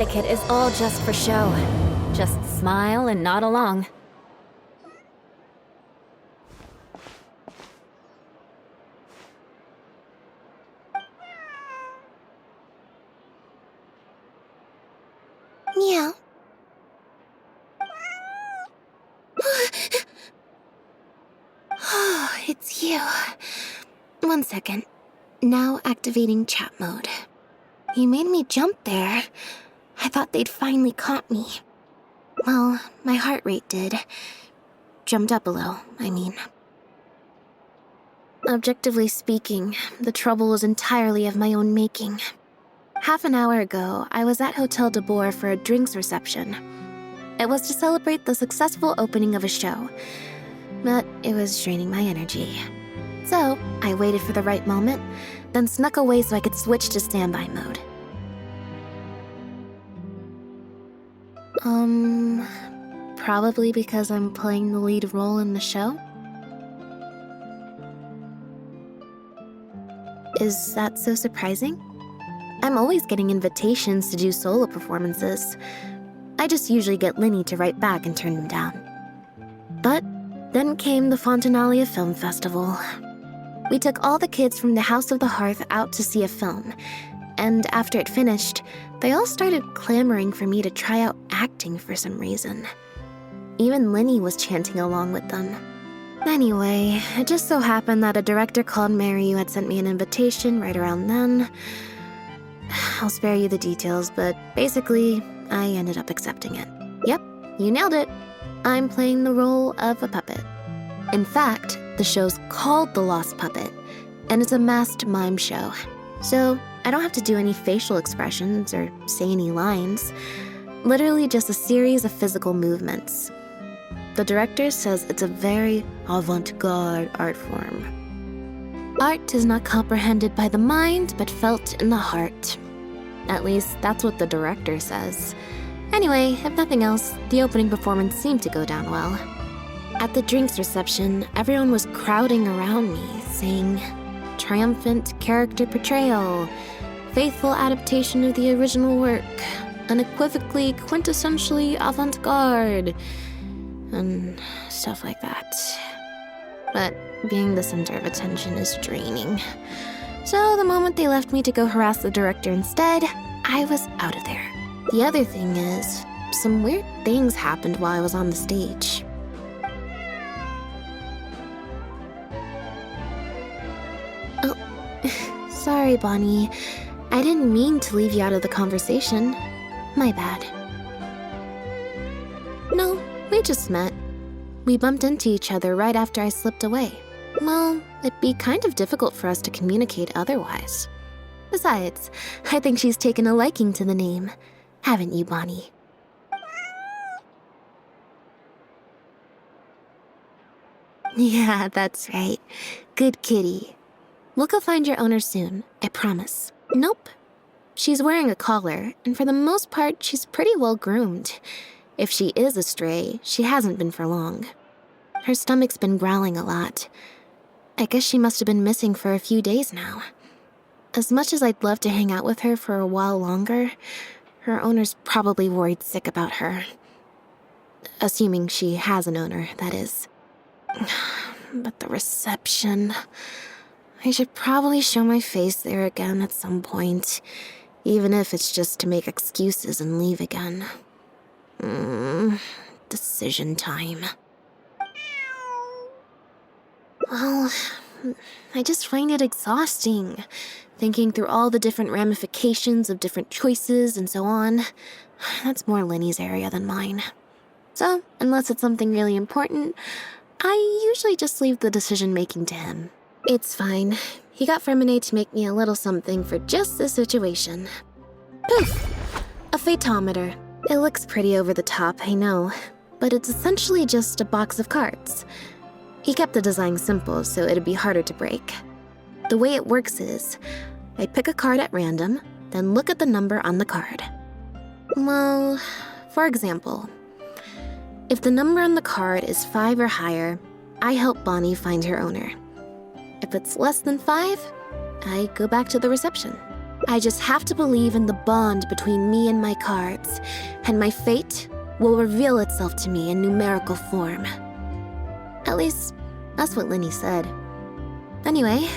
Etiquette is all just for show. Just smile and nod along. Meow. Oh, it's you. 1 second. Now activating chat mode. You made me jump there. I thought they'd finally caught me. Well, my heart rate did. Jumped up a little, I mean. Objectively speaking, the trouble was entirely of my own making. Half an hour ago, I was at Hotel de Boer for a drinks reception. It was to celebrate the successful opening of a show, but it was draining my energy. So, I waited for the right moment, then snuck away so I could switch to standby mode. Probably because I'm playing the lead role in the show? Is that so surprising? I'm always getting invitations to do solo performances. I just usually get Linny to write back and turn them down. But then came the Fontanalia Film Festival. We took all the kids from the House of the Hearth out to see a film, and after it finished, they all started clamoring for me to try out acting for some reason. Even Linny was chanting along with them. Anyway, it just so happened that a director called Mary who had sent me an invitation right around then. I'll spare you the details, but basically, I ended up accepting it. Yep, you nailed it. I'm playing the role of a puppet. In fact, the show's called The Lost Puppet, and it's a masked mime show. So, I don't have to do any facial expressions or say any lines. Literally just a series of physical movements. The director says it's a very avant-garde art form. Art is not comprehended by the mind, but felt in the heart. At least, that's what the director says. Anyway, if nothing else, the opening performance seemed to go down well. At the drinks reception, everyone was crowding around me, saying, "Triumphant character portrayal, faithful adaptation of the original work, unequivocally, quintessentially avant-garde," and stuff like that. But being the center of attention is draining. So the moment they left me to go harass the director instead, I was out of there. The other thing is, some weird things happened while I was on the stage. Oh, sorry, Bonnie. I didn't mean to leave you out of the conversation. My bad. No, we just met. We bumped into each other right after I slipped away. Well, it'd be kind of difficult for us to communicate otherwise. Besides, I think she's taken a liking to the name. Haven't you, Bonnie? Yeah, that's right. Good kitty. We'll go find your owner soon, I promise. Nope. She's wearing a collar, and for the most part, she's pretty well groomed. If she is a stray, she hasn't been for long. Her stomach's been growling a lot. I guess she must have been missing for a few days now. As much as I'd love to hang out with her for a while longer, her owner's probably worried sick about her. Assuming she has an owner, that is. But the reception... I should probably show my face there again at some point, even if it's just to make excuses and leave again. Decision time. Well, I just find it exhausting, thinking through all the different ramifications of different choices and so on. That's more Linny's area than mine. So, unless it's something really important, I usually just leave the decision-making to him. It's fine. He got Fermine to make me a little something for just this situation. Poof! A phaetometer. It looks pretty over the top, I know, but it's essentially just a box of cards. He kept the design simple, so it'd be harder to break. The way it works is, I pick a card at random, then look at the number on the card. Well, for example, if the number on the card is 5 or higher, I help Bonnie find her owner. If it's less than 5, I go back to the reception. I just have to believe in the bond between me and my cards, and my fate will reveal itself to me in numerical form. At least, that's what Linny said. Anyway,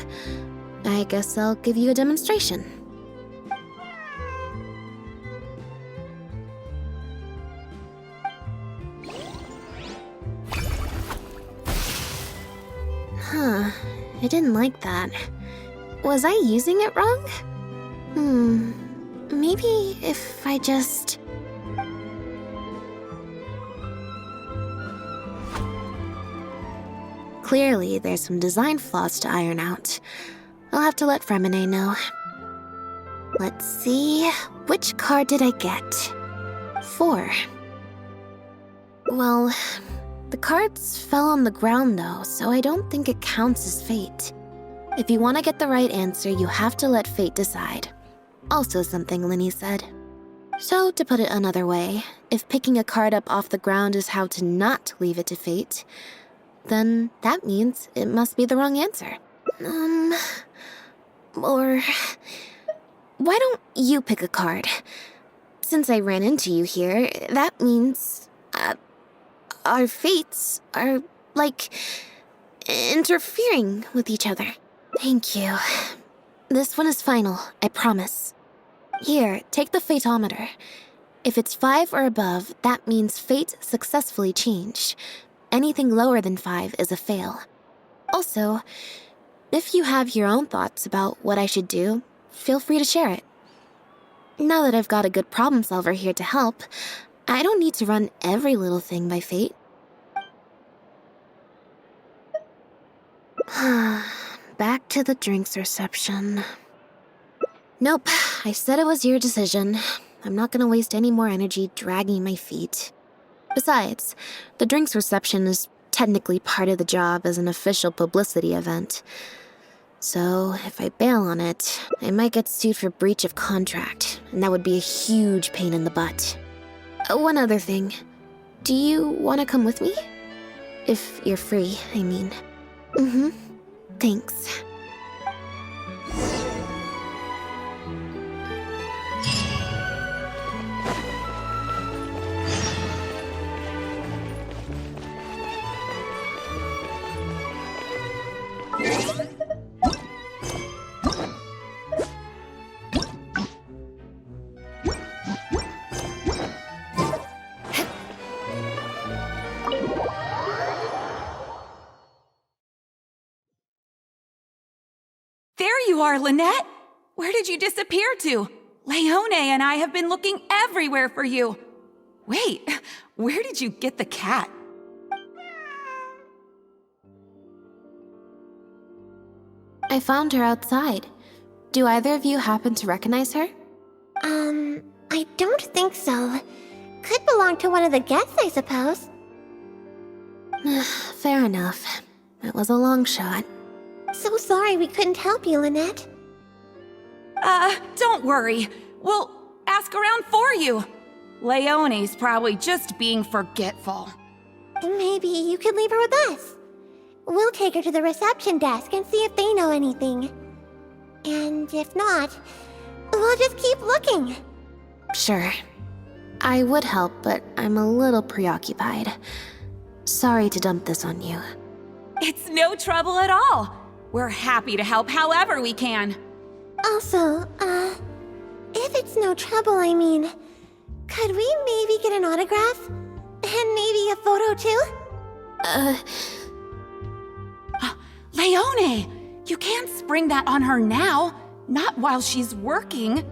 I guess I'll give you a demonstration. Huh, I didn't like that. Was I using it wrong? Maybe if I just... Clearly, there's some design flaws to iron out. I'll have to let Fremine know. Let's see, which card did I get? 4. Well, the cards fell on the ground though, so I don't think it counts as fate. If you want to get the right answer, you have to let fate decide. Also something Linny said. So, to put it another way, if picking a card up off the ground is how to not leave it to fate, then that means it must be the wrong answer. Or... Why don't you pick a card? Since I ran into you here, that means... our fates are, like, interfering with each other. Thank you. This one is final, I promise. Here, take the fatometer. If it's 5 or above, that means fate successfully changed. Anything lower than 5 is a fail. Also, if you have your own thoughts about what I should do, feel free to share it. Now that I've got a good problem solver here to help, I don't need to run every little thing by fate. Back to the drinks reception. Nope, I said it was your decision. I'm not gonna waste any more energy dragging my feet. Besides, the drinks reception is technically part of the job as an official publicity event. So, if I bail on it, I might get sued for breach of contract, and that would be a huge pain in the butt. One other thing. Do you want to come with me? If you're free, I mean. Thanks. There you are, Lynette! Where did you disappear to? Leone and I have been looking everywhere for you. Wait, where did you get the cat? I found her outside. Do either of you happen to recognize her? I don't think so. Could belong to one of the guests, I suppose. Fair enough. It was a long shot. So sorry we couldn't help you, Lynette. Don't worry. We'll ask around for you. Leone's probably just being forgetful. Maybe you could leave her with us. We'll take her to the reception desk and see if they know anything. And if not, we'll just keep looking. Sure. I would help, but I'm a little preoccupied. Sorry to dump this on you. It's no trouble at all. We're happy to help however we can. Also, if it's no trouble, I mean, could we maybe get an autograph? And maybe a photo too? Leone! You can't spring that on her now. Not while she's working.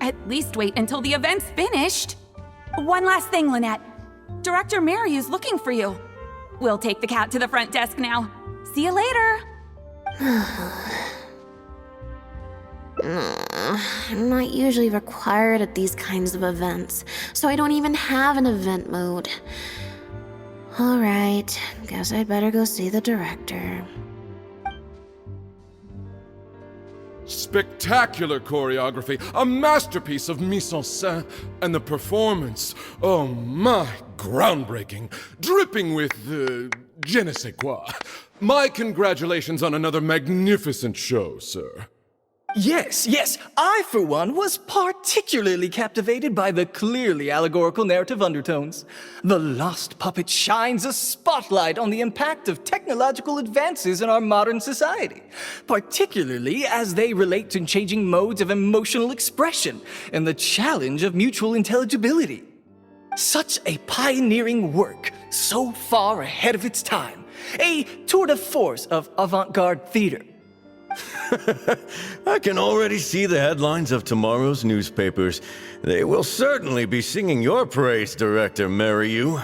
At least wait until the event's finished. One last thing, Lynette. Director Mariu's looking for you. We'll take the cat to the front desk now. See you later. I'm not usually required at these kinds of events, so I don't even have an event mode. Alright, guess I'd better go see the director. Spectacular choreography, a masterpiece of mise-en-scène, and the performance, oh my, groundbreaking, dripping with, je ne sais quoi. My congratulations on another magnificent show, sir. Yes, I, for one, was particularly captivated by the clearly allegorical narrative undertones. The Lost Puppet shines a spotlight on the impact of technological advances in our modern society, particularly as they relate to changing modes of emotional expression and the challenge of mutual intelligibility. Such a pioneering work, so far ahead of its time, a tour de force of avant-garde theater. I can already see the headlines of tomorrow's newspapers. They will certainly be singing your praise, Director Mariyu.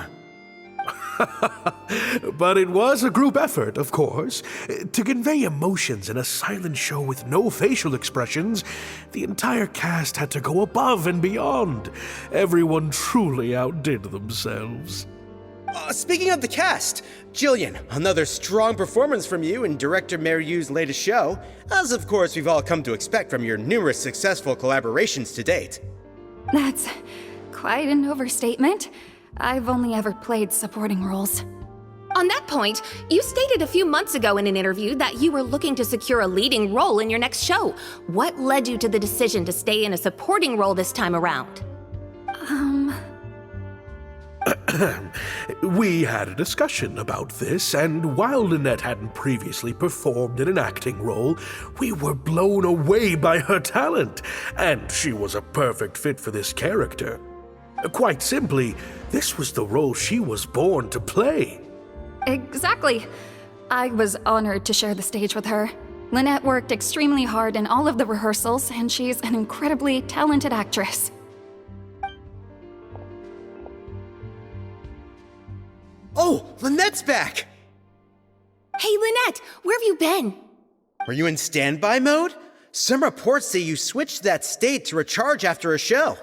But it was a group effort, of course. To convey emotions in a silent show with no facial expressions, the entire cast had to go above and beyond. Everyone truly outdid themselves. Speaking of the cast, Jillian, another strong performance from you in Director Mariyu's latest show, as of course we've all come to expect from your numerous successful collaborations to date. That's quite an overstatement. I've only ever played supporting roles. On that point, you stated a few months ago in an interview that you were looking to secure a leading role in your next show. What led you to the decision to stay in a supporting role this time around? We had a discussion about this, and while Lynette hadn't previously performed in an acting role, we were blown away by her talent, and she was a perfect fit for this character. Quite simply, this was the role she was born to play. Exactly. I was honored to share the stage with her. Lynette worked extremely hard in all of the rehearsals, and she's an incredibly talented actress. Oh, Lynette's back! Hey, Lynette, where have you been? Were you in standby mode? Some reports say you switched to that state to recharge after a show.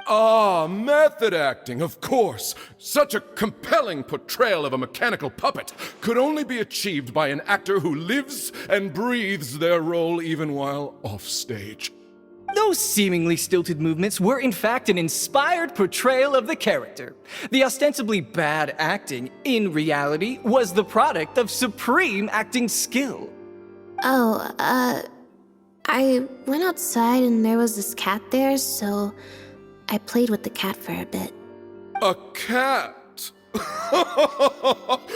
Ah, method acting, of course. Such a compelling portrayal of a mechanical puppet could only be achieved by an actor who lives and breathes their role even while offstage. Those seemingly stilted movements were in fact an inspired portrayal of the character. The ostensibly bad acting, in reality, was the product of supreme acting skill. I went outside and there was this cat there, so I played with the cat for a bit. A cat?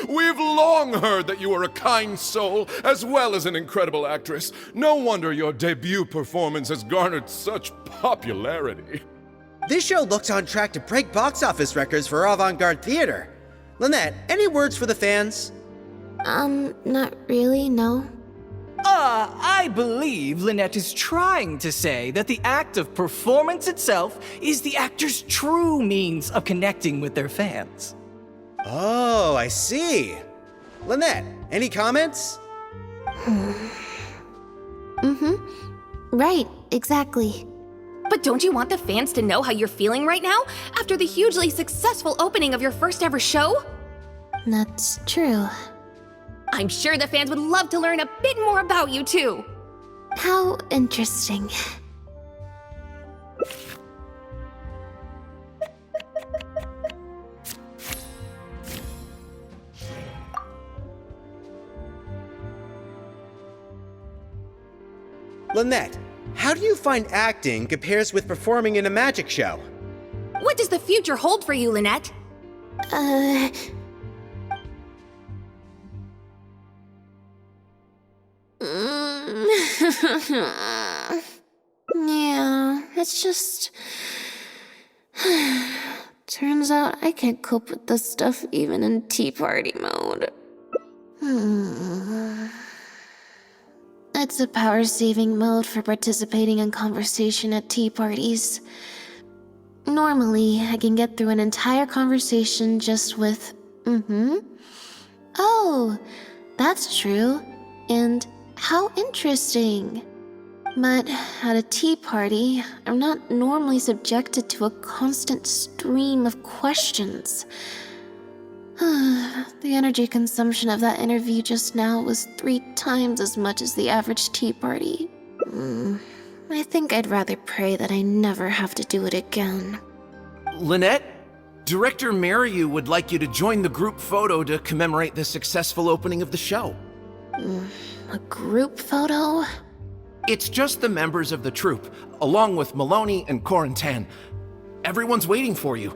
We've long heard that you are a kind soul, as well as an incredible actress. No wonder your debut performance has garnered such popularity. This show looks on track to break box office records for avant-garde theater. Lynette, any words for the fans? Not really, no. I believe Lynette is trying to say that the act of performance itself is the actor's true means of connecting with their fans. Oh, I see. Lynette, any comments? Right, exactly. But don't you want the fans to know how you're feeling right now after the hugely successful opening of your first ever show? That's true. I'm sure the fans would love to learn a bit more about you too. How interesting. Lynette, how do you find acting compares with performing in a magic show? What does the future hold for you, Lynette? Yeah, it's just... Turns out I can't cope with this stuff even in tea party mode. It's a power-saving mode for participating in conversation at tea parties. Normally, I can get through an entire conversation just with, Oh, that's true. And how interesting. But at a tea party, I'm not normally subjected to a constant stream of questions. The energy consumption of that interview just now was 3 times as much as the average tea party. I think I'd rather pray that I never have to do it again. Lynette, Director Mariyu would like you to join the group photo to commemorate the successful opening of the show. A group photo? It's just the members of the troupe, along with Maloney and Corentin. Everyone's waiting for you.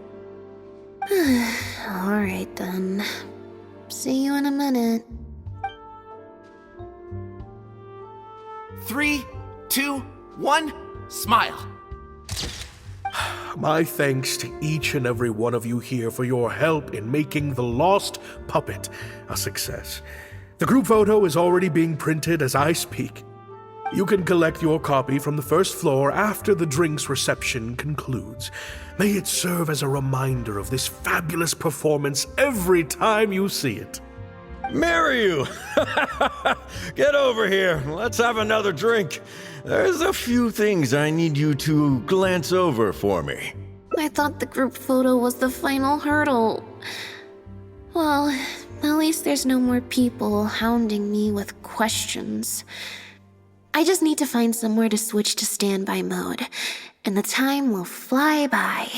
Alright then. See you in a minute. 3, 2, 1, smile. My thanks to each and every one of you here for your help in making The Lost Puppet a success. The group photo is already being printed as I speak. You can collect your copy from the first floor after the drinks reception concludes. May it serve as a reminder of this fabulous performance every time you see it. Marry you! Get over here. Let's have another drink. There's a few things I need you to glance over for me. I thought the group photo was the final hurdle. Well, at least there's no more people hounding me with questions. I just need to find somewhere to switch to standby mode, and the time will fly by.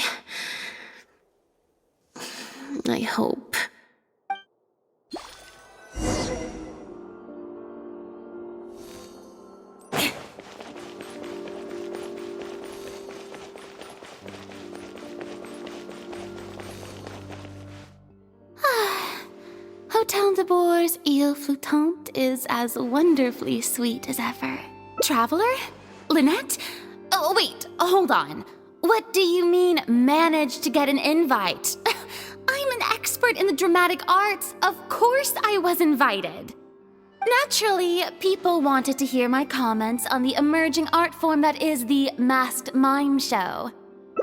I hope. Hotel de Bour's Ile Flottante is as wonderfully sweet as ever. Traveler? Lynette? Oh, wait, hold on. What do you mean, managed to get an invite? I'm an expert in the dramatic arts. Of course I was invited. Naturally, people wanted to hear my comments on the emerging art form that is the masked mime show.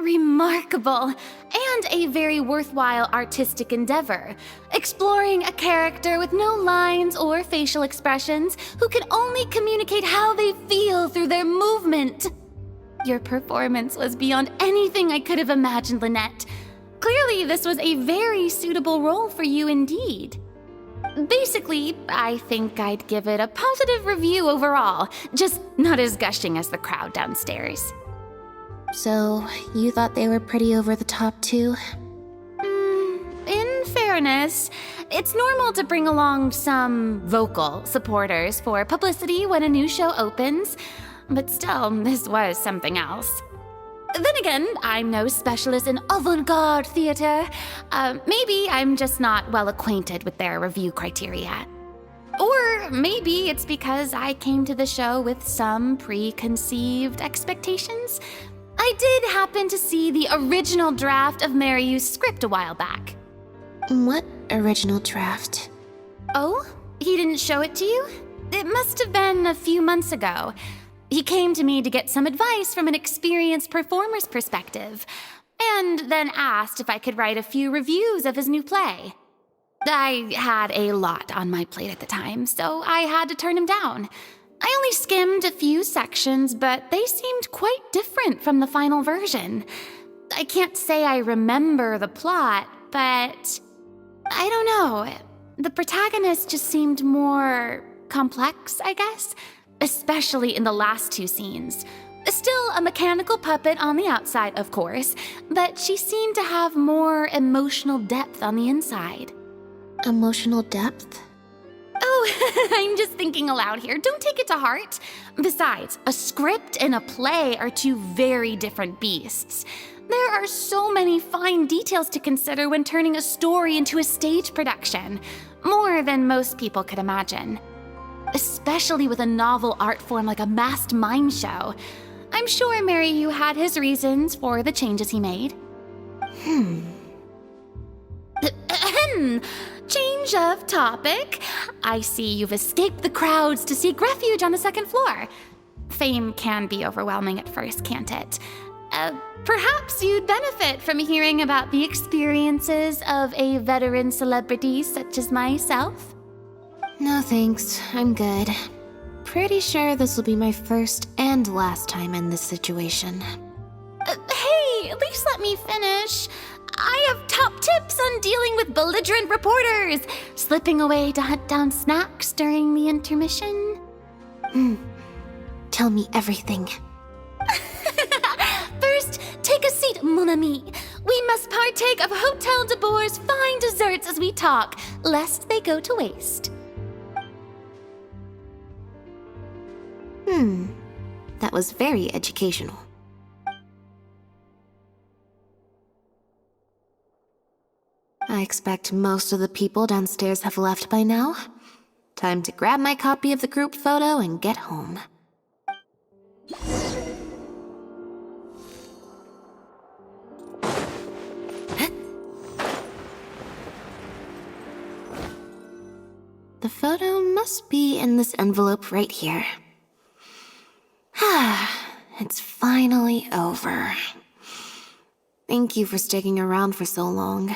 Remarkable, and a very worthwhile artistic endeavor, exploring a character with no lines or facial expressions who can only communicate how they feel through their movement. Your performance was beyond anything I could have imagined, Lynette. Clearly, this was a very suitable role for you indeed. Basically, I think I'd give it a positive review overall, just not as gushing as the crowd downstairs. So, you thought they were pretty over the top too? In fairness, it's normal to bring along some vocal supporters for publicity when a new show opens, but still, this was something else. Then again, I'm no specialist in avant-garde theater. Maybe I'm just not well acquainted with their review criteria. Or maybe it's because I came to the show with some preconceived expectations. I did happen to see the original draft of Mariu's script a while back. What original draft? Oh? He didn't show it to you? It must have been a few months ago. He came to me to get some advice from an experienced performer's perspective, and then asked if I could write a few reviews of his new play. I had a lot on my plate at the time, so I had to turn him down. I only skimmed a few sections, but they seemed quite different from the final version. I can't say I remember the plot, but I don't know. The protagonist just seemed more complex, I guess, especially in the last two scenes. Still a mechanical puppet on the outside, of course, but she seemed to have more emotional depth on the inside. Emotional depth? Oh, I'm just thinking aloud here. Don't take it to heart. Besides, a script and a play are two very different beasts. There are so many fine details to consider when turning a story into a stage production, more than most people could imagine. Especially with a novel art form like a masked mime show. I'm sure Mariu had his reasons for the changes he made. Change of topic. I see you've escaped the crowds to seek refuge on the second floor. Fame can be overwhelming at first, can't it? Perhaps you'd benefit from hearing about the experiences of a veteran celebrity such as myself. No thanks, I'm good. Pretty sure this will be my first and last time in this situation. Hey, at least let me finish. I have top tips on dealing with belligerent reporters, slipping away to hunt down snacks during the intermission. Tell me everything. First, take a seat, mon ami. We must partake of Hotel de Bour's fine desserts as we talk, lest they go to waste. that was very educational. I expect most of the people downstairs have left by now. Time to grab my copy of the group photo and get home. The photo must be in this envelope right here. It's finally over. Thank you for sticking around for so long.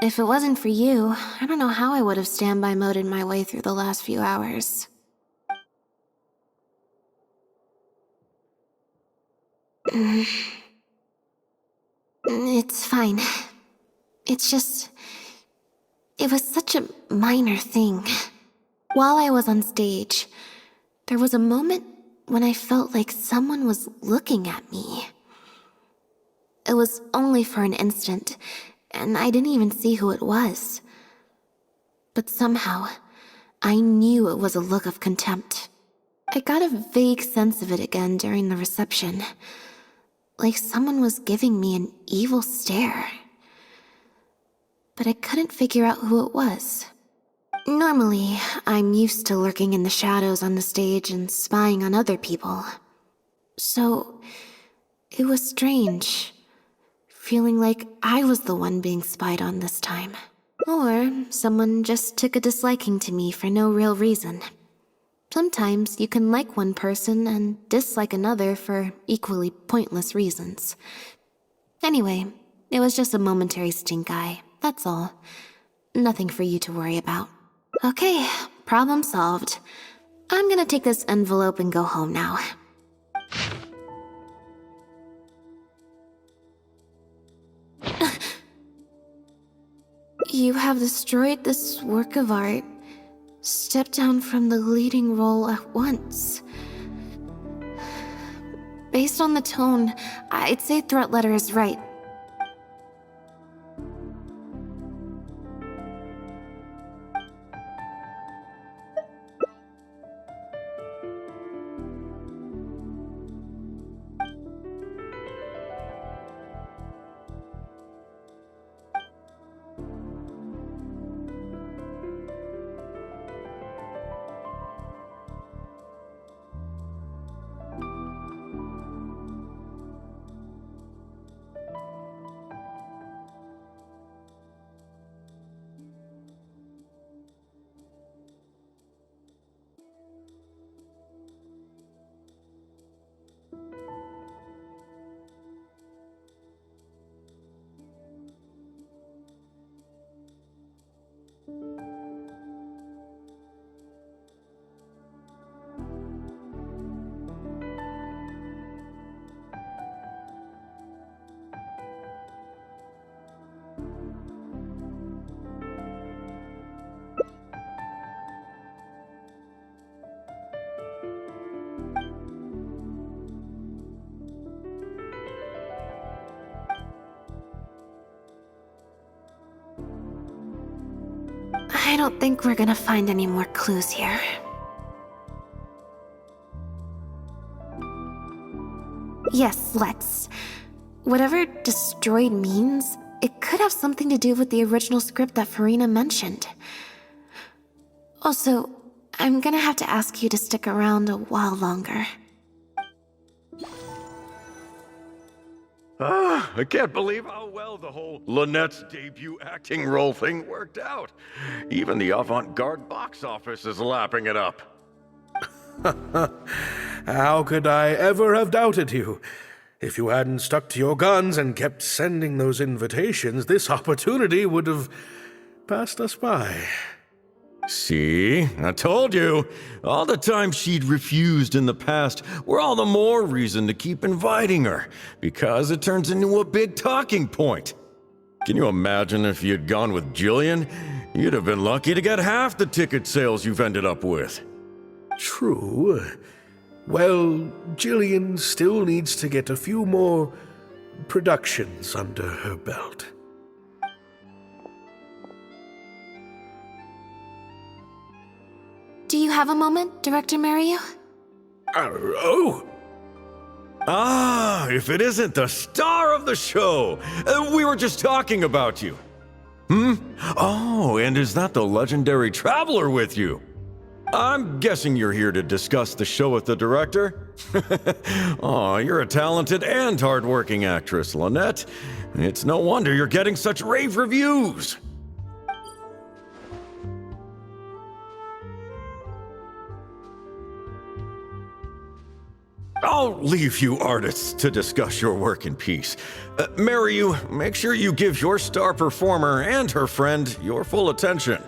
If it wasn't for you, I don't know how I would have standby moded my way through the last few hours. It's fine. It's just... It was such a minor thing. While I was on stage, there was a moment when I felt like someone was looking at me. It was only for an instant, and I didn't even see who it was. But somehow, I knew it was a look of contempt. I got a vague sense of it again during the reception. Like someone was giving me an evil stare. But I couldn't figure out who it was. Normally, I'm used to lurking in the shadows on the stage and spying on other people. So, it was strange, feeling like I was the one being spied on this time. Or someone just took a disliking to me for no real reason. Sometimes you can like one person and dislike another for equally pointless reasons. Anyway, it was just a momentary stink eye, that's all. Nothing for you to worry about. Okay, problem solved. I'm gonna take this envelope and go home now. You have destroyed this work of art. Step down from the leading role at once. Based on the tone, I'd say threat letter is right. I don't think we're gonna find any more clues here. Yes, let's. Whatever destroyed means, it could have something to do with the original script that Farina mentioned. Also, I'm gonna have to ask you to stick around a while longer. I can't believe how well the whole Lynette's debut acting role thing worked out. Even the avant-garde box office is lapping it up. How could I ever have doubted you? If you hadn't stuck to your guns and kept sending those invitations, this opportunity would have passed us by. See? I told you. All the times she'd refused in the past were all the more reason to keep inviting her, because it turns into a big talking point. Can you imagine if you'd gone with Jillian? You'd have been lucky to get half the ticket sales you've ended up with. True. Well, Jillian still needs to get a few more productions under her belt. Do you have a moment, Director Mario? Oh, Ah, if it isn't the star of the show! We were just talking about you. Oh, and is that the legendary traveler with you? I'm guessing you're here to discuss the show with the director? Oh, you're a talented and hardworking actress, Lynette. It's no wonder you're getting such rave reviews. I'll leave you artists to discuss your work in peace. Maryu, make sure you give your star performer and her friend your full attention.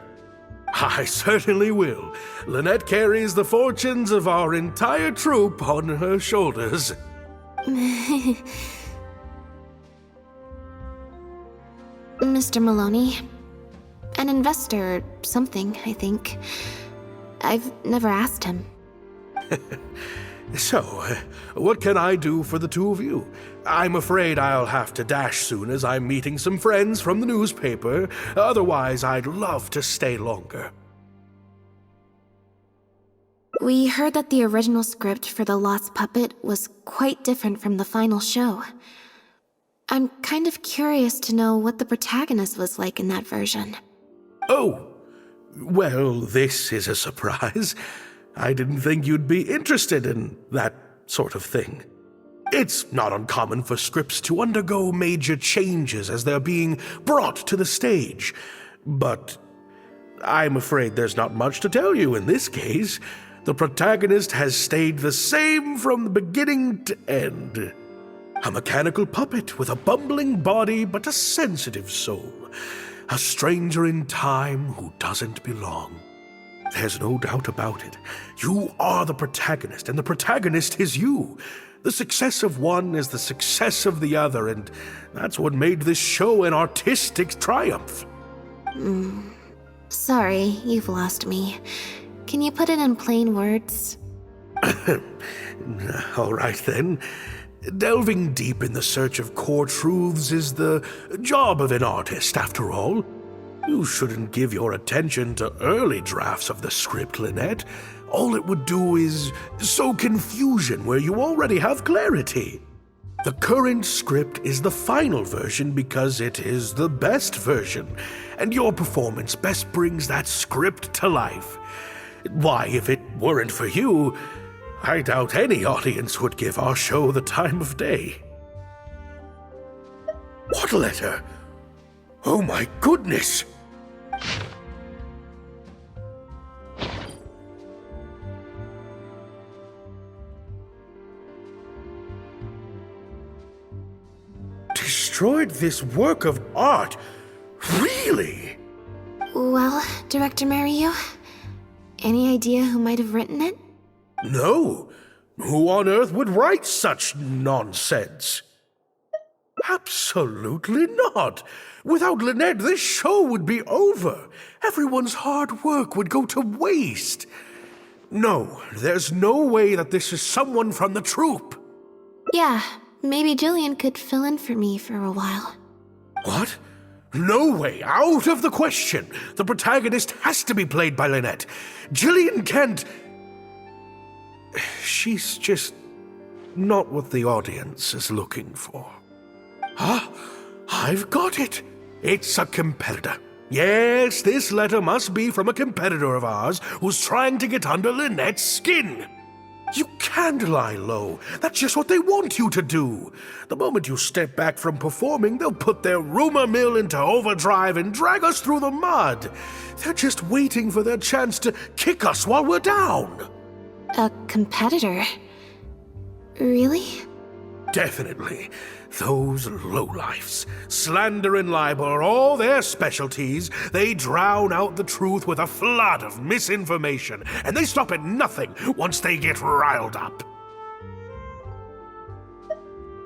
I certainly will. Lynette carries the fortunes of our entire troupe on her shoulders. Mr. Maloney. An investor or something, I think. I've never asked him. So, what can I do for the two of you? I'm afraid I'll have to dash soon as I'm meeting some friends from the newspaper. Otherwise, I'd love to stay longer. We heard that the original script for The Lost Puppet was quite different from the final show. I'm kind of curious to know what the protagonist was like in that version. Oh, well, this is a surprise. I didn't think you'd be interested in that sort of thing. It's not uncommon for scripts to undergo major changes as they're being brought to the stage. But I'm afraid there's not much to tell you in this case. The protagonist has stayed the same from the beginning to end. A mechanical puppet with a bumbling body but a sensitive soul. A stranger in time who doesn't belong. There's no doubt about it. You are the protagonist, and the protagonist is you. The success of one is the success of the other, and that's what made this show an artistic triumph. Sorry, you've lost me. Can you put it in plain words? All right, then. Delving deep in the search of core truths is the job of an artist, after all. You shouldn't give your attention to early drafts of the script, Lynette. All it would do is sow confusion where you already have clarity. The current script is the final version because it is the best version, and your performance best brings that script to life. Why, if it weren't for you, I doubt any audience would give our show the time of day. What letter? Oh my goodness! Destroyed this work of art? Really? Well, Director Maryu, any idea who might have written it? No. Who on earth would write such nonsense? Absolutely not. Without Lynette, this show would be over. Everyone's hard work would go to waste. No, there's no way that this is someone from the troupe. Yeah, maybe Jillian could fill in for me for a while. What? No way, out of the question. The protagonist has to be played by Lynette. Jillian can't... She's just not what the audience is looking for. Ah, I've got it. It's a competitor. Yes, this letter must be from a competitor of ours who's trying to get under Lynette's skin. You can't lie low. That's just what they want you to do. The moment you step back from performing, they'll put their rumor mill into overdrive and drag us through the mud. They're just waiting for their chance to kick us while we're down. A competitor? Really? Definitely. Those lowlifes. Slander and libel are all their specialties. They drown out the truth with a flood of misinformation, and they stop at nothing once they get riled up.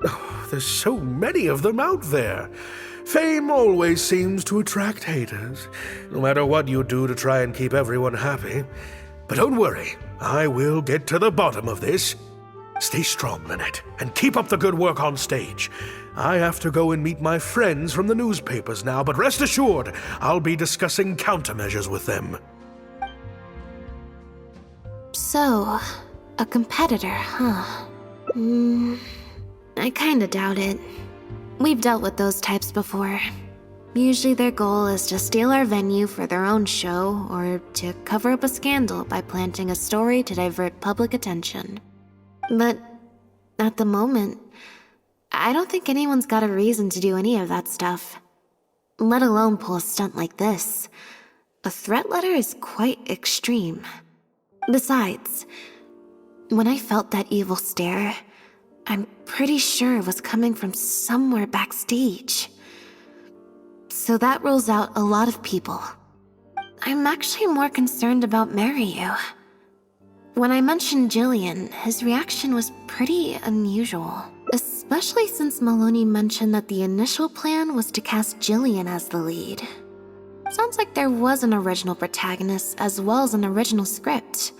Oh, there's so many of them out there. Fame always seems to attract haters, no matter what you do to try and keep everyone happy. But don't worry, I will get to the bottom of this. Stay strong, Lynette, and keep up the good work on stage. I have to go and meet my friends from the newspapers now, but rest assured, I'll be discussing countermeasures with them. So, a competitor, huh? I kinda doubt it. We've dealt with those types before. Usually their goal is to steal our venue for their own show or to cover up a scandal by planting a story to divert public attention. But at the moment, I don't think anyone's got a reason to do any of that stuff. Let alone pull a stunt like this. A threat letter is quite extreme. Besides, when I felt that evil stare, I'm pretty sure it was coming from somewhere backstage. So that rules out a lot of people. I'm actually more concerned about Maryu. When I mentioned Jillian, his reaction was pretty unusual. Especially since Maloney mentioned that the initial plan was to cast Jillian as the lead. Sounds like there was an original protagonist as well as an original script.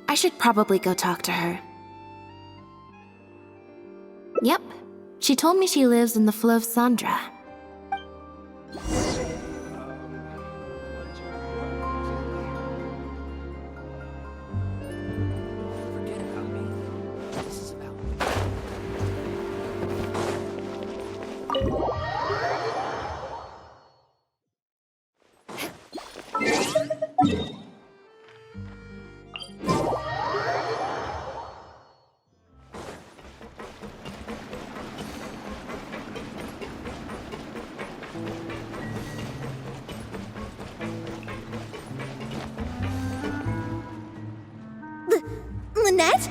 I should probably go talk to her. Yep, she told me she lives in the Flow of Sandra. Lynette?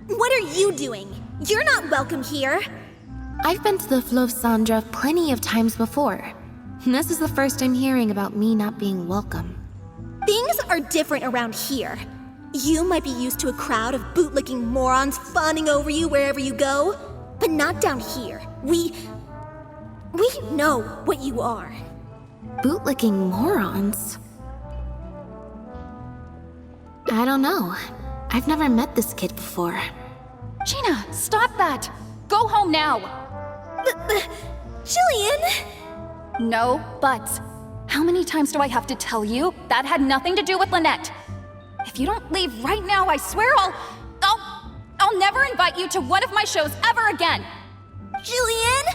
What are you doing? You're not welcome here. I've been to the Flow of Sandra plenty of times before. This is the first I'm hearing about me not being welcome. Things are different around here. You might be used to a crowd of bootlicking morons fawning over you wherever you go, but not down here. We know what you are. Bootlicking morons? I don't know. I've never met this kid before. Gina, stop that! Go home now! Jillian! No buts. How many times do I have to tell you? That had nothing to do with Lynette. If you don't leave right now, I swear I'll never invite you to one of my shows ever again! Jillian!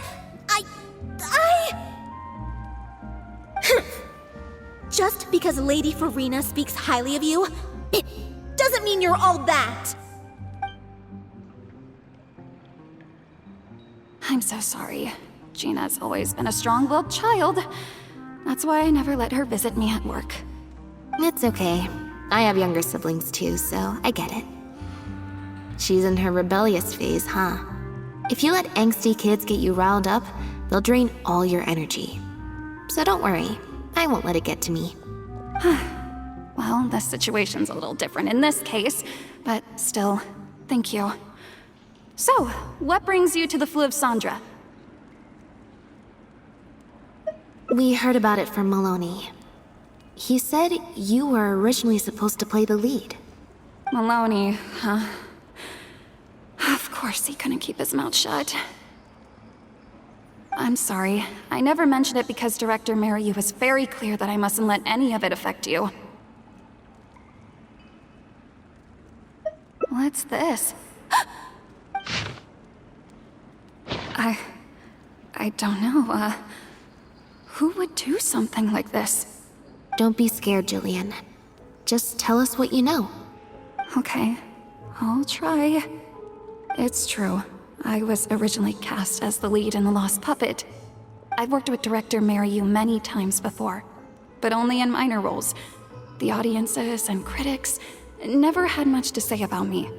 Just because Lady Farina speaks highly of you, it doesn't mean you're all that. I'm so sorry. Gina's always been a strong-willed child. That's why I never let her visit me at work. It's okay. I have younger siblings too, so I get it. She's in her rebellious phase, huh? If you let angsty kids get you riled up, they'll drain all your energy. So don't worry, I won't let it get to me. Well, this situation's a little different in this case, but still, thank you. So, what brings you to the Flow of Sandra? We heard about it from Maloney. He said you were originally supposed to play the lead. Maloney, huh? Of course he couldn't keep his mouth shut. I'm sorry. I never mentioned it because Director Maryu was very clear that I mustn't let any of it affect you. What's this? I don't know, who would do something like this? Don't be scared, Jillian. Just tell us what you know. Okay, I'll try. It's true. I was originally cast as the lead in The Lost Puppet. I've worked with Director Maryu many times before, but only in minor roles. The audiences and critics never had much to say about me.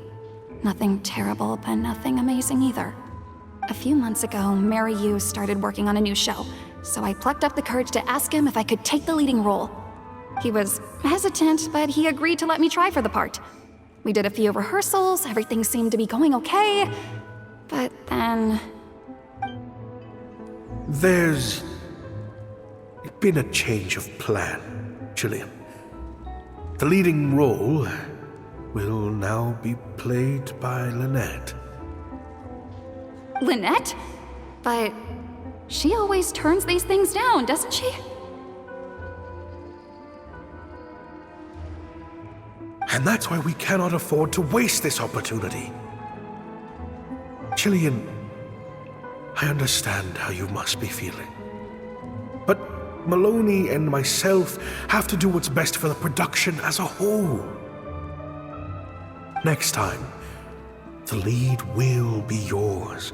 Nothing terrible, but nothing amazing either. A few months ago, Maryu started working on a new show, so I plucked up the courage to ask him if I could take the leading role. He was hesitant, but he agreed to let me try for the part. We did a few rehearsals, everything seemed to be going okay, but then... There's been a change of plan, Jillian. The leading role will now be played by Lynette. Lynette? But she always turns these things down, doesn't she? And that's why we cannot afford to waste this opportunity. Jillian, I understand how you must be feeling. But Maloney and myself have to do what's best for the production as a whole. Next time, the lead will be yours.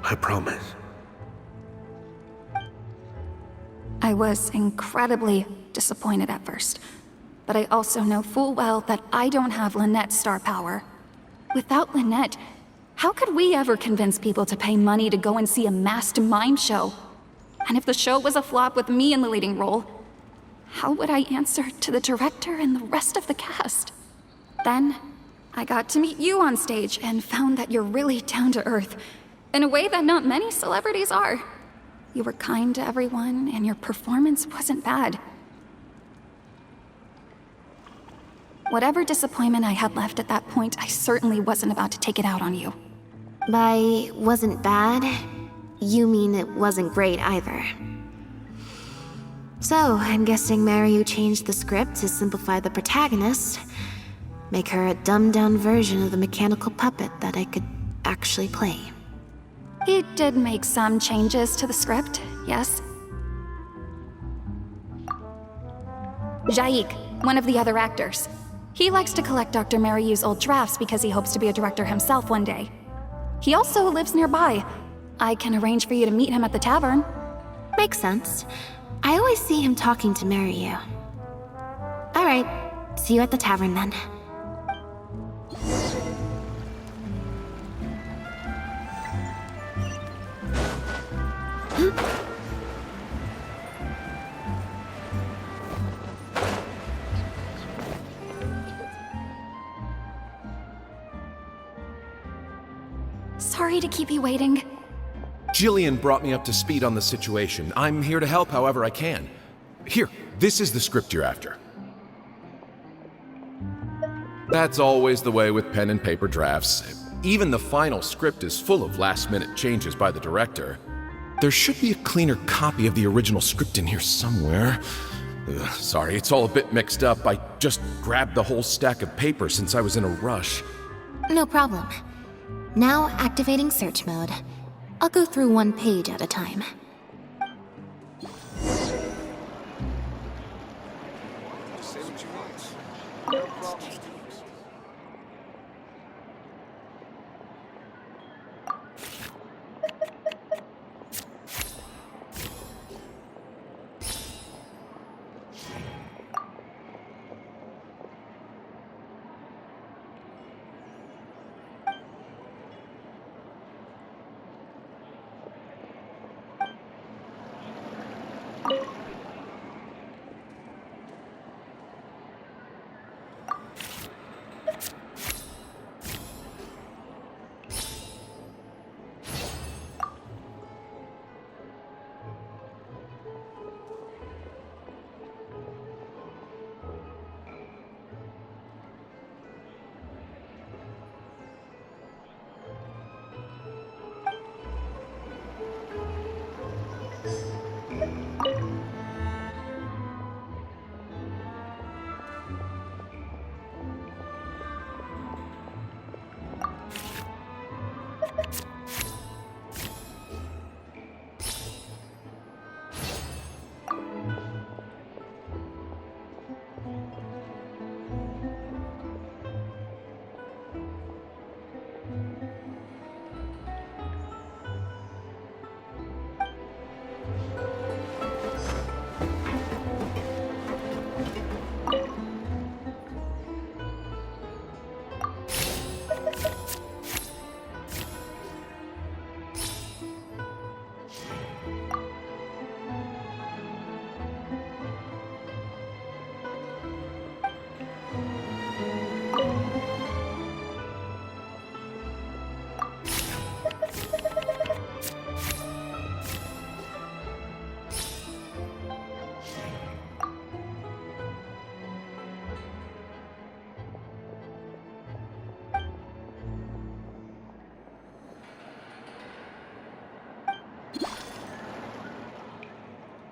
I promise. I was incredibly disappointed at first, but I also know full well that I don't have Lynette's star power. Without Lynette, how could we ever convince people to pay money to go and see a masked mime show? And if the show was a flop with me in the leading role, how would I answer to the director and the rest of the cast? Then, I got to meet you on stage and found that you're really down to earth, in a way that not many celebrities are. You were kind to everyone, and your performance wasn't bad. Whatever disappointment I had left at that point, I certainly wasn't about to take it out on you. By wasn't bad, you mean it wasn't great either. So, I'm guessing Maryu changed the script to simplify the protagonist, make her a dumbed-down version of the mechanical puppet that I could actually play. He did make some changes to the script, yes? Jaik, one of the other actors. He likes to collect Dr. Maryu's old drafts because he hopes to be a director himself one day. He also lives nearby. I can arrange for you to meet him at the tavern. Makes sense. I always see him talking to Maryu. Alright, see you at the tavern then. Sorry to keep you waiting. Jillian brought me up to speed on the situation. I'm here to help however I can. Here, this is the script you're after. That's always the way with pen and paper drafts. Even the final script is full of last-minute changes by the director. There should be a cleaner copy of the original script in here somewhere. Sorry, it's all a bit mixed up. I just grabbed the whole stack of paper since I was in a rush. No problem. Now activating search mode. I'll go through one page at a time.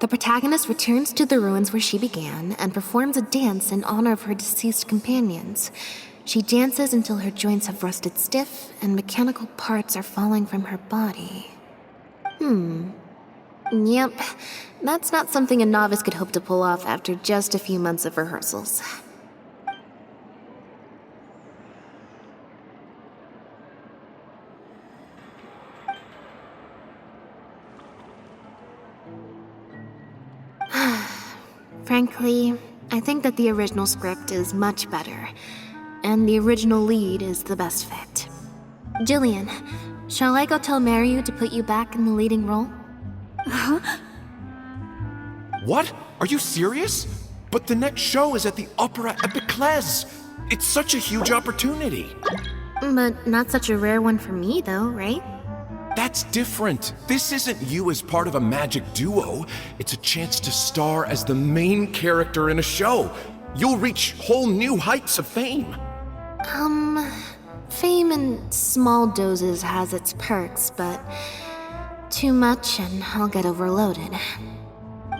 The protagonist returns to the ruins where she began and performs a dance in honor of her deceased companions. She dances until her joints have rusted stiff and mechanical parts are falling from her body. Yep, that's not something a novice could hope to pull off after just a few months of rehearsals. Frankly, I think that the original script is much better, and the original lead is the best fit. Jillian, shall I go tell Mariu to put you back in the leading role? What? Are you serious? But the next show is at the Opera Epiclese. It's such a huge opportunity. But not such a rare one for me, though, right? That's different. This isn't you as part of a magic duo. It's a chance to star as the main character in a show. You'll reach whole new heights of fame. Fame in small doses has its perks, but too much and I'll get overloaded.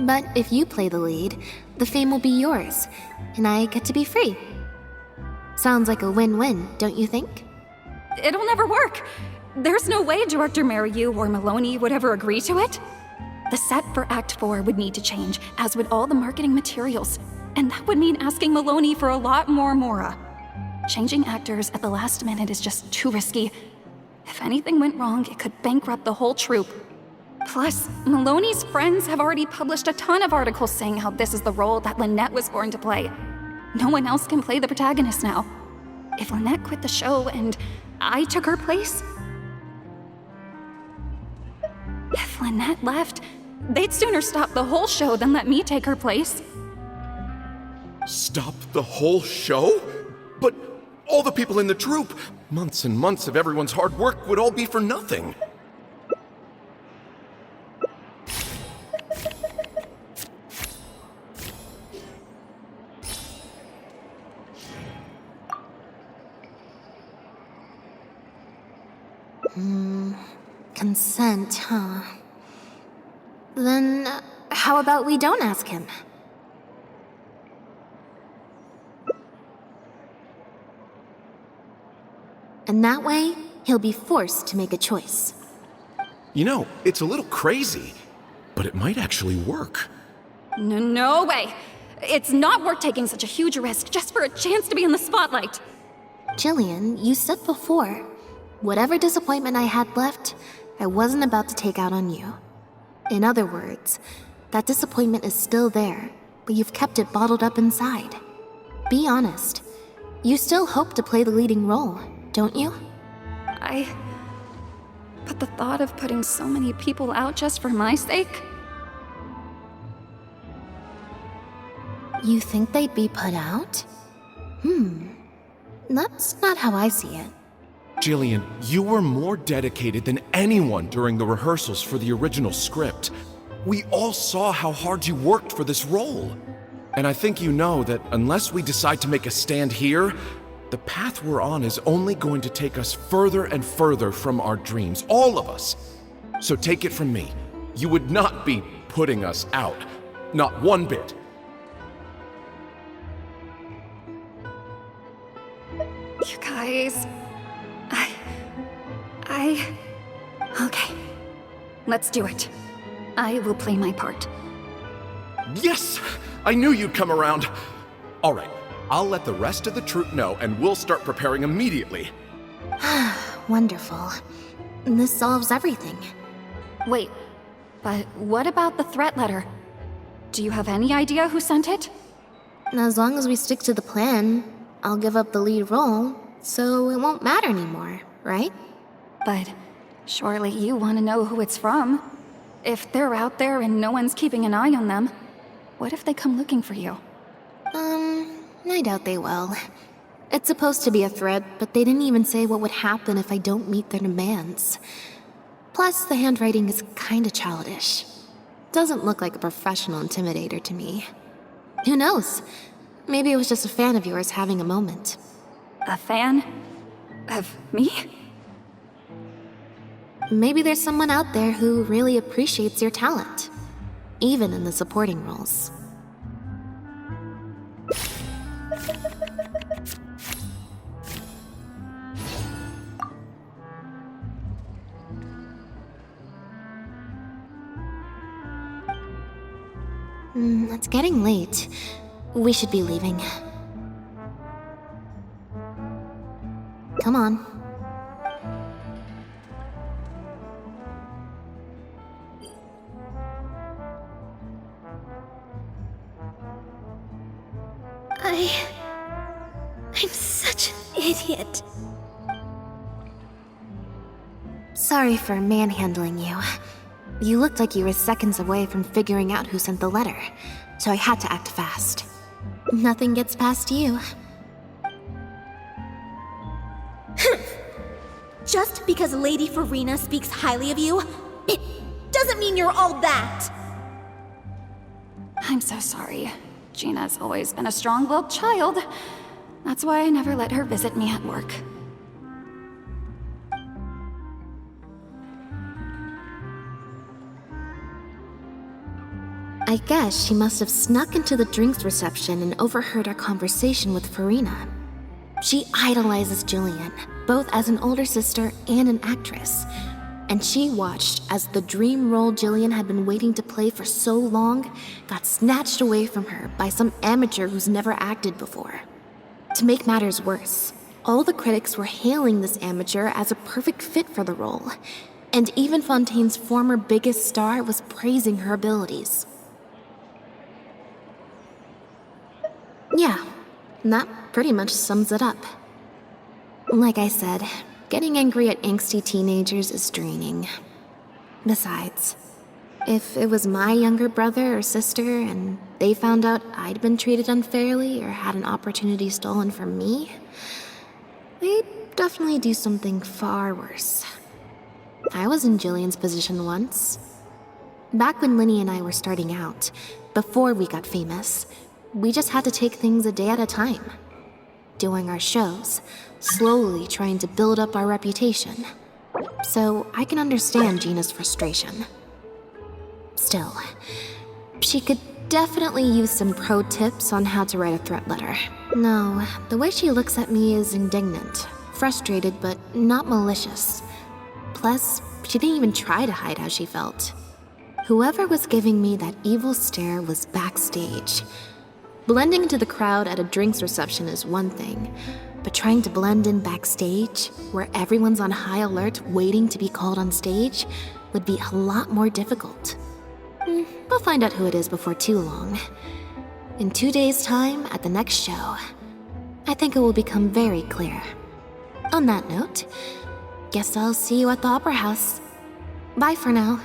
But if you play the lead, the fame will be yours, and I get to be free. Sounds like a win-win, don't you think? It'll never work. There's no way Director Mariu or Maloney would ever agree to it. The set for Act 4 would need to change, as would all the marketing materials. And that would mean asking Maloney for a lot more Mora. Changing actors at the last minute is just too risky. If anything went wrong, it could bankrupt the whole troupe. Plus, Maloney's friends have already published a ton of articles saying how this is the role that Lynette was born to play. No one else can play the protagonist now. If Lynette quit the show and I took her place... If Lynette left, they'd sooner stop the whole show than let me take her place. Stop the whole show? But all the people in the troupe, months and months of everyone's hard work would all be for nothing. Consent, huh? Then, how about we don't ask him? And that way, he'll be forced to make a choice. You know, it's a little crazy, but it might actually work. No way! It's not worth taking such a huge risk just for a chance to be in the spotlight. Jillian, you said before, whatever disappointment I had left, I wasn't about to take out on you. In other words, that disappointment is still there, but you've kept it bottled up inside. Be honest. You still hope to play the leading role, don't you? But the thought of putting so many people out just for my sake? You think they'd be put out? That's not how I see it. Jillian, you were more dedicated than anyone during the rehearsals for the original script. We all saw how hard you worked for this role. And I think you know that unless we decide to make a stand here, the path we're on is only going to take us further and further from our dreams, all of us. So take it from me, you would not be putting us out. Not one bit. You guys... Okay. Let's do it. I will play my part. Yes! I knew you'd come around. All right, I'll let the rest of the troupe know and we'll start preparing immediately. Wonderful. This solves everything. Wait, but what about the threat letter? Do you have any idea who sent it? As long as we stick to the plan, I'll give up the lead role, so it won't matter anymore, right? But surely you want to know who it's from. If they're out there and no one's keeping an eye on them, what if they come looking for you? I doubt they will. It's supposed to be a threat, but they didn't even say what would happen if I don't meet their demands. Plus, the handwriting is kinda childish. Doesn't look like a professional intimidator to me. Who knows? Maybe it was just a fan of yours having a moment. A fan? Of me? Maybe there's someone out there who really appreciates your talent, even in the supporting roles. It's getting late. We should be leaving. Come on. I'm such an idiot. Sorry for manhandling you. You looked like you were seconds away from figuring out who sent the letter, so I had to act fast. Nothing gets past you. Just because Lady Farina speaks highly of you, it doesn't mean you're all that. I'm so sorry. Gina's always been a strong-willed child. That's why I never let her visit me at work. I guess she must have snuck into the drinks reception and overheard our conversation with Farina. She idolizes Jillian, both as an older sister and an actress. And she watched as the dream role Jillian had been waiting to play for so long got snatched away from her by some amateur who's never acted before. To make matters worse, all the critics were hailing this amateur as a perfect fit for the role, and even Fontaine's former biggest star was praising her abilities. Yeah, that pretty much sums it up. Like I said, getting angry at angsty teenagers is draining. Besides, if it was my younger brother or sister and they found out I'd been treated unfairly or had an opportunity stolen from me, they'd definitely do something far worse. I was in Jillian's position once. Back when Linny and I were starting out, before we got famous, we just had to take things a day at a time. Doing our shows, slowly trying to build up our reputation. So I can understand Gina's frustration. Still, she could definitely use some pro tips on how to write a threat letter. No, the way she looks at me is indignant, frustrated, but not malicious. Plus, she didn't even try to hide how she felt. Whoever was giving me that evil stare was backstage. Blending into the crowd at a drinks reception is one thing, but trying to blend in backstage, where everyone's on high alert waiting to be called on stage, would be a lot more difficult. We'll find out who it is before too long. In 2 days' time, at the next show, I think it will become very clear. On that note, guess I'll see you at the Opera House. Bye for now.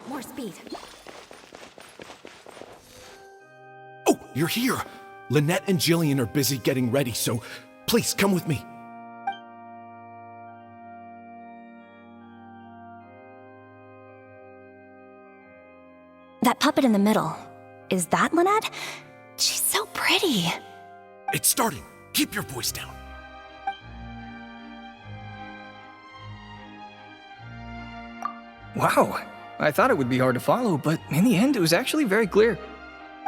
More speed. Oh, you're here! Lynette and Jillian are busy getting ready, so please come with me. That puppet in the middle, is that Lynette? She's so pretty. It's starting. Keep your voice down. Wow, I thought it would be hard to follow, but in the end it was actually very clear.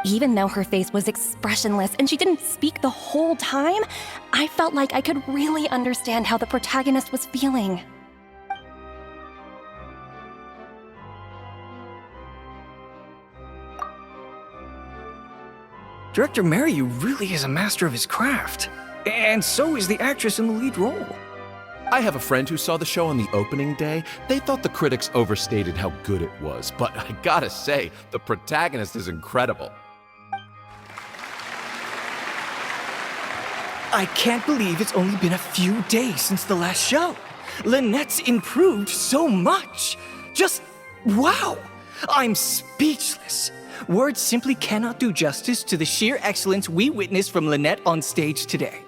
Even though her face was expressionless and she didn't speak the whole time, I felt like I could really understand how the protagonist was feeling. Director Mary really is a master of his craft. And so is the actress in the lead role. I have a friend who saw the show on the opening day. They thought the critics overstated how good it was, but I gotta say, the protagonist is incredible. I can't believe it's only been a few days since the last show. Lynette's improved so much. Just wow! I'm speechless. Words simply cannot do justice to the sheer excellence we witnessed from Lynette on stage today.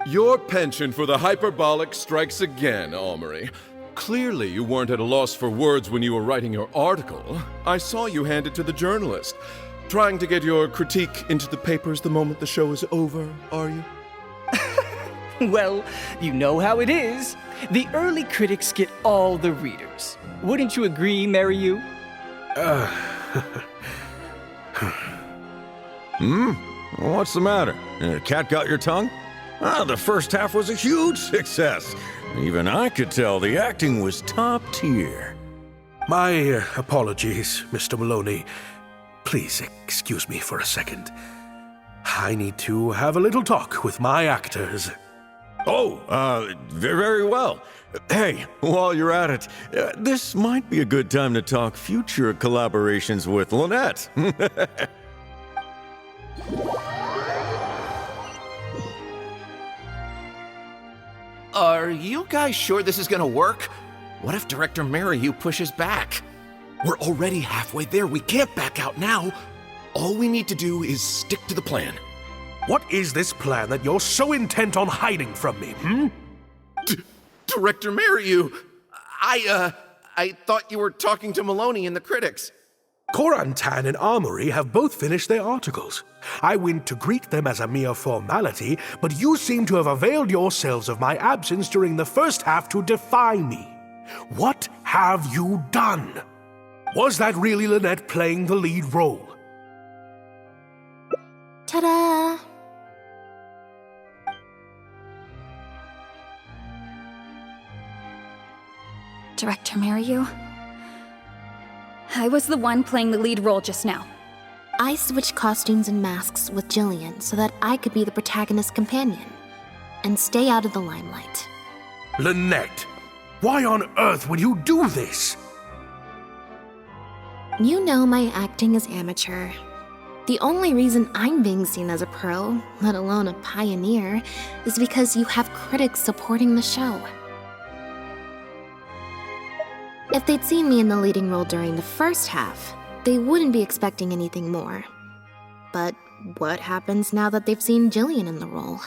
Your penchant for the hyperbolic strikes again, Almery. Clearly, you weren't at a loss for words when you were writing your article. I saw you hand it to the journalist. Trying to get your critique into the papers the moment the show is over, are you? Well, you know how it is. The early critics get all the readers. Wouldn't you agree, Mary? What's the matter? Cat got your tongue? The first half was a huge success. Even I could tell the acting was top tier. My apologies, Mr. Maloney. Please excuse me for a second. I need to have a little talk with my actors. Very well. Hey, while you're at it, this might be a good time to talk future collaborations with Lynette. Are you guys sure this is gonna work? What if Director Mary pushes back? We're already halfway there. We can't back out now. All we need to do is stick to the plan. What is this plan that you're so intent on hiding from me, Director Mary, I thought you were talking to Maloney and the critics. Korantan and Armory have both finished their articles. I went to greet them as a mere formality, but you seem to have availed yourselves of my absence during the first half to defy me. What have you done? Was that really Lynette playing the lead role? Ta-da! Director Mary, I was the one playing the lead role just now. I switched costumes and masks with Jillian so that I could be the protagonist's companion and stay out of the limelight. Lynette, why on earth would you do this? You know my acting is amateur. The only reason I'm being seen as a pro, let alone a pioneer, is because you have critics supporting the show. If they'd seen me in the leading role during the first half, they wouldn't be expecting anything more. But what happens now that they've seen Jillian in the role?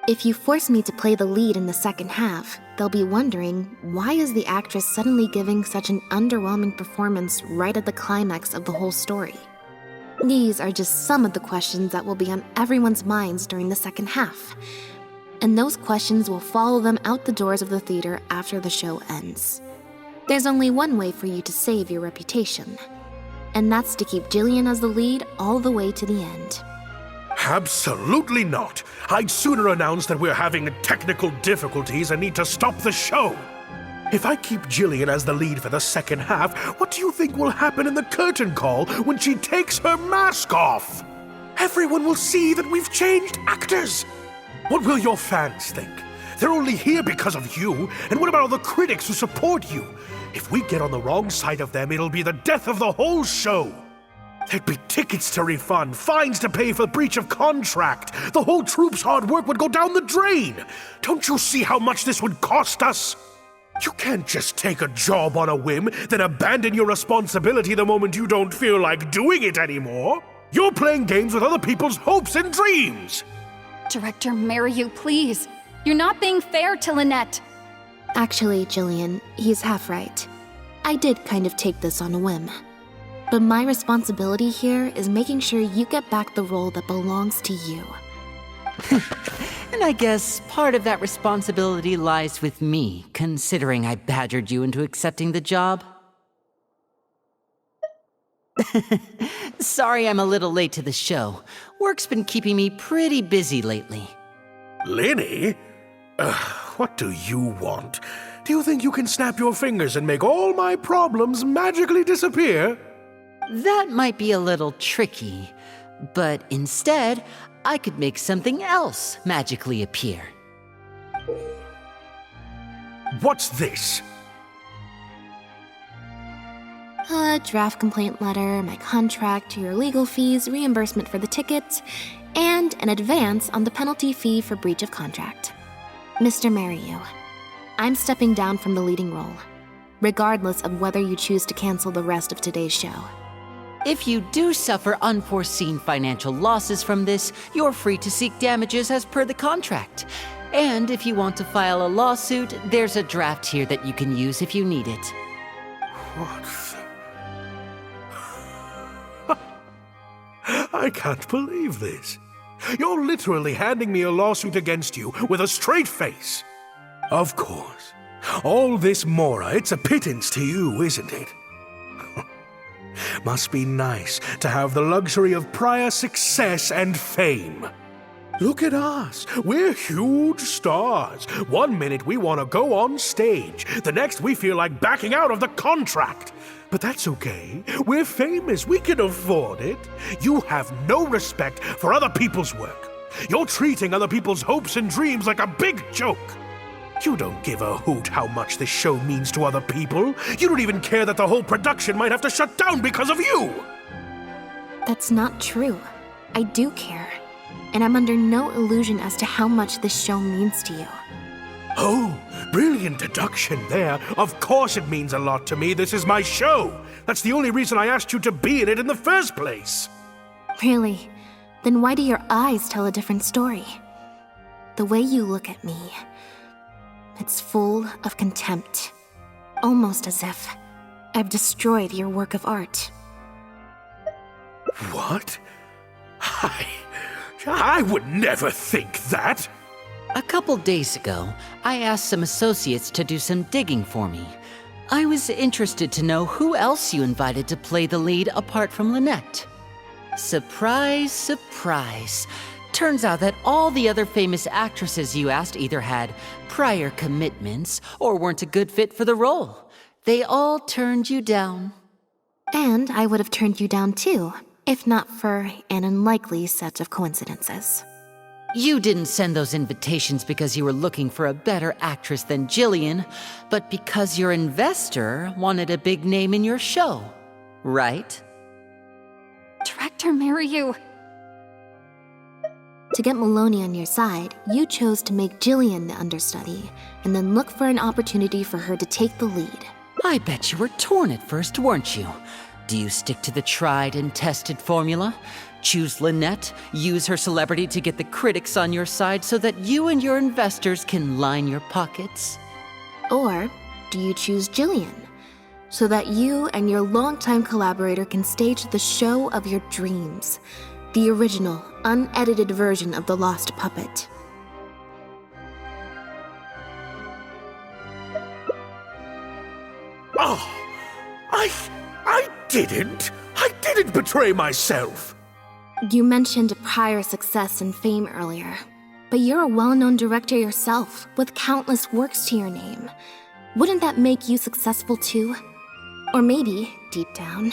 If you force me to play the lead in the second half, they'll be wondering, why is the actress suddenly giving such an underwhelming performance right at the climax of the whole story? These are just some of the questions that will be on everyone's minds during the second half. And those questions will follow them out the doors of the theater after the show ends. There's only one way for you to save your reputation, and that's to keep Jillian as the lead all the way to the end. Absolutely not. I'd sooner announce that we're having technical difficulties and need to stop the show. If I keep Jillian as the lead for the second half, what do you think will happen in the curtain call when she takes her mask off? Everyone will see that we've changed actors. What will your fans think? They're only here because of you, and what about all the critics who support you? If we get on the wrong side of them, it'll be the death of the whole show. There'd be tickets to refund, fines to pay for breach of contract. The whole troupe's hard work would go down the drain. Don't you see how much this would cost us? You can't just take a job on a whim, then abandon your responsibility the moment you don't feel like doing it anymore. You're playing games with other people's hopes and dreams. Director Mary, please. You're not being fair to Lynette. Actually, Jillian, he's half right. I did kind of take this on a whim. But my responsibility here is making sure you get back the role that belongs to you. And I guess part of that responsibility lies with me, considering I badgered you into accepting the job. Sorry I'm a little late to the show. Work's been keeping me pretty busy lately. Linny? What do you want? Do you think you can snap your fingers and make all my problems magically disappear? That might be a little tricky, but instead, I could make something else magically appear. What's this? A draft complaint letter, my contract, your legal fees, reimbursement for the tickets, and an advance on the penalty fee for breach of contract. Mr. Mariyu, I'm stepping down from the leading role, regardless of whether you choose to cancel the rest of today's show. If you do suffer unforeseen financial losses from this, you're free to seek damages as per the contract. And if you want to file a lawsuit, there's a draft here that you can use if you need it. What? I can't believe this. You're literally handing me a lawsuit against you with a straight face. Of course. All this mora, it's a pittance to you, isn't it? Must be nice to have the luxury of prior success and fame. Look at us. We're huge stars. One minute we want to go on stage. The next we feel like backing out of the contract. But that's okay. We're famous. We can afford it. You have no respect for other people's work. You're treating other people's hopes and dreams like a big joke. You don't give a hoot how much this show means to other people. You don't even care that the whole production might have to shut down because of you. That's not true. I do care. And I'm under no illusion as to how much this show means to you. Oh, brilliant deduction there. Of course it means a lot to me. This is my show. That's the only reason I asked you to be in it in the first place. Really? Then why do your eyes tell a different story? The way you look at me, it's full of contempt. Almost as if I've destroyed your work of art. What? I would never think that. A couple days ago, I asked some associates to do some digging for me. I was interested to know who else you invited to play the lead apart from Lynette. Surprise, surprise. Turns out that all the other famous actresses you asked either had prior commitments or weren't a good fit for the role. They all turned you down. And I would have turned you down too, if not for an unlikely set of coincidences. You didn't send those invitations because you were looking for a better actress than Jillian, but because your investor wanted a big name in your show, right? Director Mariyu. To get Maloney on your side, you chose to make Jillian the understudy, and then look for an opportunity for her to take the lead. I bet you were torn at first, weren't you? Do you stick to the tried and tested formula? Choose Lynette, use her celebrity to get the critics on your side so that you and your investors can line your pockets? Or do you choose Jillian, so that you and your longtime collaborator can stage the show of your dreams, the original, unedited version of The Lost Puppet? Oh, I didn't betray myself. You mentioned prior success and fame earlier, but you're a well-known director yourself, with countless works to your name. Wouldn't that make you successful too? Or maybe, deep down,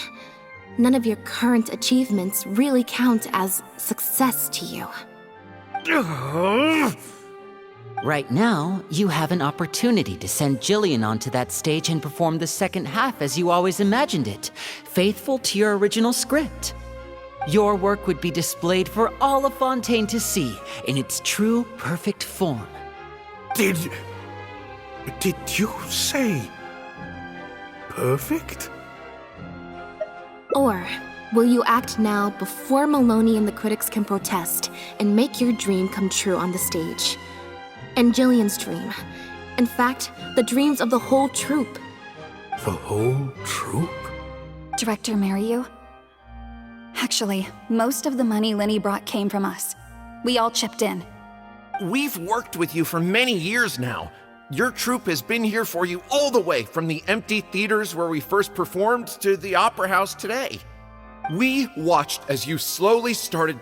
none of your current achievements really count as success to you. Right now, you have an opportunity to send Jillian onto that stage and perform the second half as you always imagined it, faithful to your original script. Your work would be displayed for all of Fontaine to see in its true, perfect form. Did you say perfect? Or will you act now before Maloney and the critics can protest and make your dream come true on the stage? And Jillian's dream. In fact, the dreams of the whole troupe. The whole troupe? Director Mariyu. Actually, most of the money Lenny brought came from us. We all chipped in. We've worked with you for many years now. Your troupe has been here for you all the way from the empty theaters where we first performed to the Opera House today. We watched as you slowly started